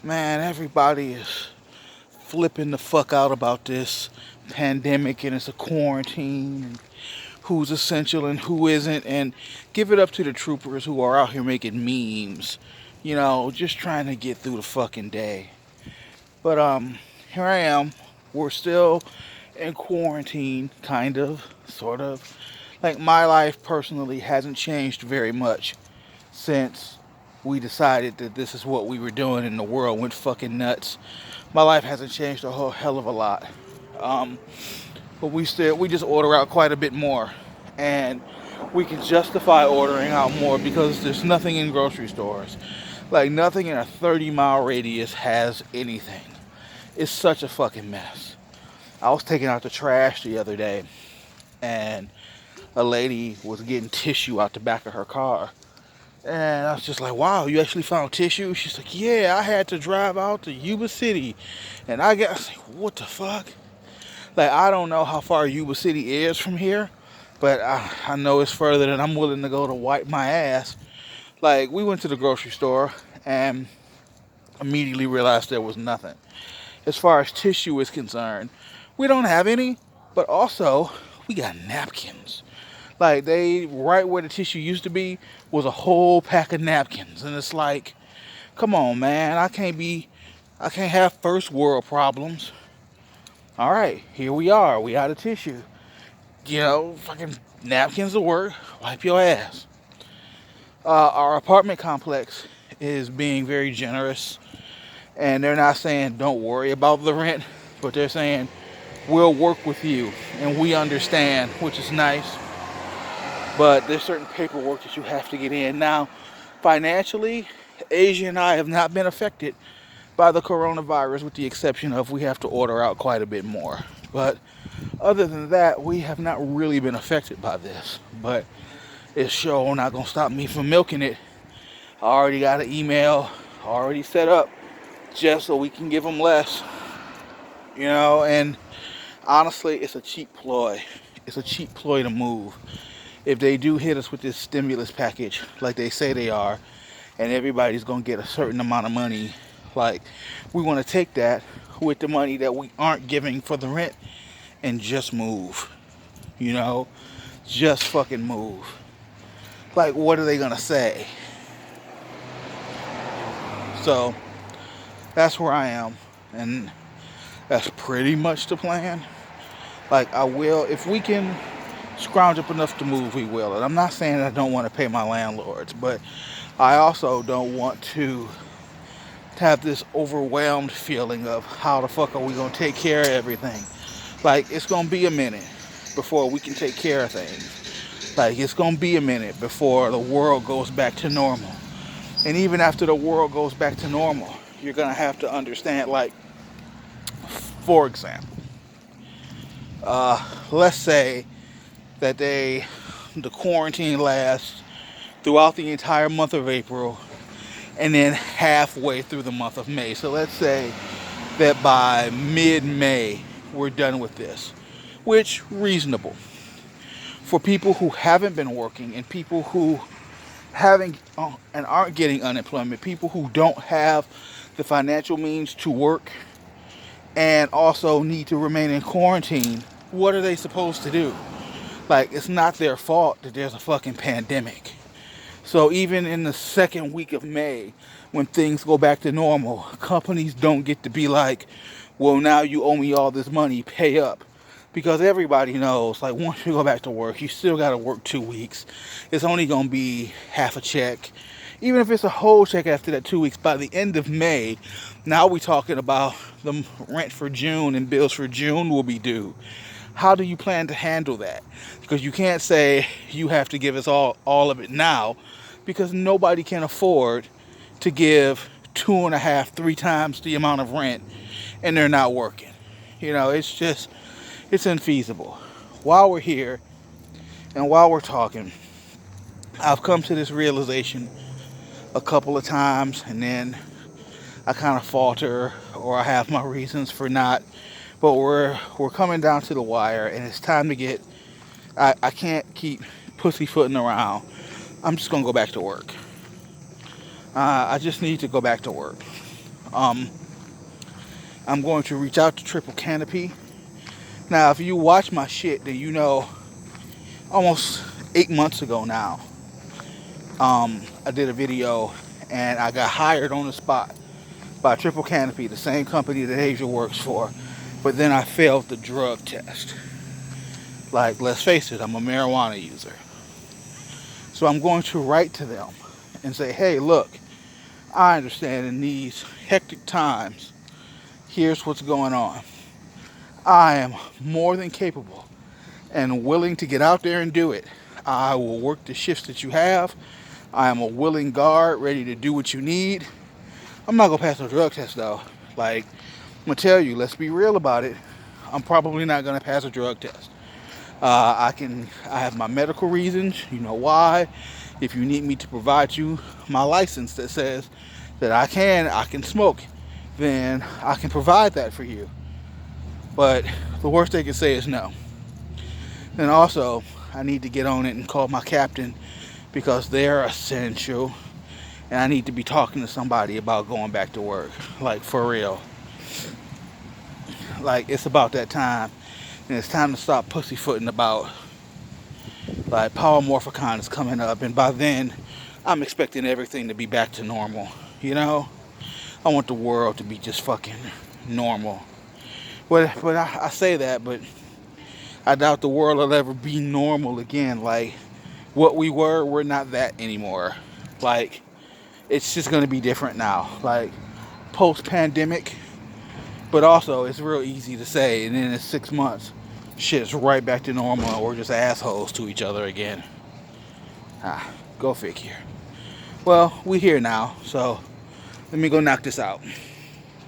Man, everybody is flipping the fuck out about this pandemic and it's a quarantine and who's essential and who isn't, and give it up to the troopers who are out here making memes, just trying to get through the fucking day. But here I am. We're still in quarantine, kind of, sort of. Like my life personally hasn't changed very much since we decided that this is what we were doing and the world went fucking nuts. My life hasn't changed a whole hell of a lot. Um, but we just order out quite a bit more, and we can justify ordering out more because there's nothing in grocery stores. Like nothing in a 30-mile radius has anything. It's such a fucking mess. I was taking out the trash the other day, and a lady was getting tissue out the back of her car. And I was just like, wow, you actually found tissue? She's like, yeah, I had to drive out to Yuba City. And I was like, what the fuck? Like, I don't know how far Yuba City is from here, but I know it's further than I'm willing to go to wipe my ass. Like, we went to the grocery store and immediately realized there was nothing. As far as tissue is concerned, we don't have any, but also, we got napkins. Like they right where the tissue used to be was a whole pack of napkins, and it's like, come on, man, I can't have first world problems. All right, here we are. We out of tissue. Fucking napkins will work. Wipe your ass. Our apartment complex is being very generous, and they're not saying don't worry about the rent, but they're saying we'll work with you, and we understand, which is nice. But there's certain paperwork that you have to get in. Now, financially, Asia and I have not been affected by the coronavirus, with the exception of we have to order out quite a bit more. But other than that, we have not really been affected by this. But it's sure not gonna stop me from milking it. I already got an email already set up just so we can give them less. And honestly, it's a cheap ploy. It's a cheap ploy to move. If they do hit us with this stimulus package like they say they are, and everybody's going to get a certain amount of money, like we want to take that with the money that we aren't giving for the rent and just move. You know, just fucking move. Like, what are they going to say? So that's where I am, and that's pretty much the plan. Like, I will, if we can scrounge up enough to move, we will. And I'm not saying I don't want to pay my landlords, but I also don't want to have this overwhelmed feeling of how the fuck are we going to take care of everything. Like, it's going to be a minute before we can take care of things. Like, it's going to be a minute before the world goes back to normal. And even after the world goes back to normal, you're going to have to understand, like, for example, let's say that the quarantine lasts throughout the entire month of April and then halfway through the month of May. So let's say that by mid-May we're done with this, which reasonable for people who haven't been working and people who haven't and aren't getting unemployment, people who don't have the financial means to work and also need to remain in quarantine. What are they supposed to do? Like, it's not their fault that there's a fucking pandemic. So even in the second week of May, when things go back to normal, companies don't get to be like, well, now you owe me all this money, pay up. Because everybody knows, like, once you go back to work, you still got to work 2 weeks. It's only going to be half a check. Even if it's a whole check after that 2 weeks, by the end of May, now we're talking about the rent for June and bills for June will be due. How do you plan to handle that? Because you can't say you have to give us all of it now, because nobody can afford to give two and a half, three times the amount of rent and they're not working. It's unfeasible. While we're here and while we're talking, I've come to this realization a couple of times, and then I kind of falter or I have my reasons for not. But we're coming down to the wire, and it's time to get. I can't keep pussyfooting around. I'm just gonna go back to work. I just need to go back to work. Um, I'm going to reach out to Triple Canopy. Now, if you watch my shit, then you know almost 8 months ago now, I did a video and I got hired on the spot by Triple Canopy, the same company that Asia works for. But then I failed the drug test. Like, let's face it, I'm a marijuana user. So I'm going to write to them and say, hey, look, I understand in these hectic times, here's what's going on. I am more than capable and willing to get out there and do it. I will work the shifts that you have. I am a willing guard, ready to do what you need. I'm not gonna pass no drug test though. Like, I'm gonna tell you, let's be real about it. I'm probably not gonna pass a drug test. I have my medical reasons. You know why. If you need me to provide you my license that says that I can smoke, then I can provide that for you. But the worst they can say is no. And also, I need to get on it and call my captain because they're essential. And I need to be talking to somebody about going back to work. Like, for real. Like, it's about that time. And it's time to stop pussyfooting about, like, Power Morphicon is coming up. And by then, I'm expecting everything to be back to normal. You know? I want the world to be just fucking normal. But I say that, but I doubt the world will ever be normal again. Like, what we were, we're not that anymore. Like, it's just going to be different now. Like, post-pandemic. But also, it's real easy to say, and then in 6 months, shit's right back to normal, and we're just assholes to each other again. Go figure. Well, we here now, so let me go knock this out.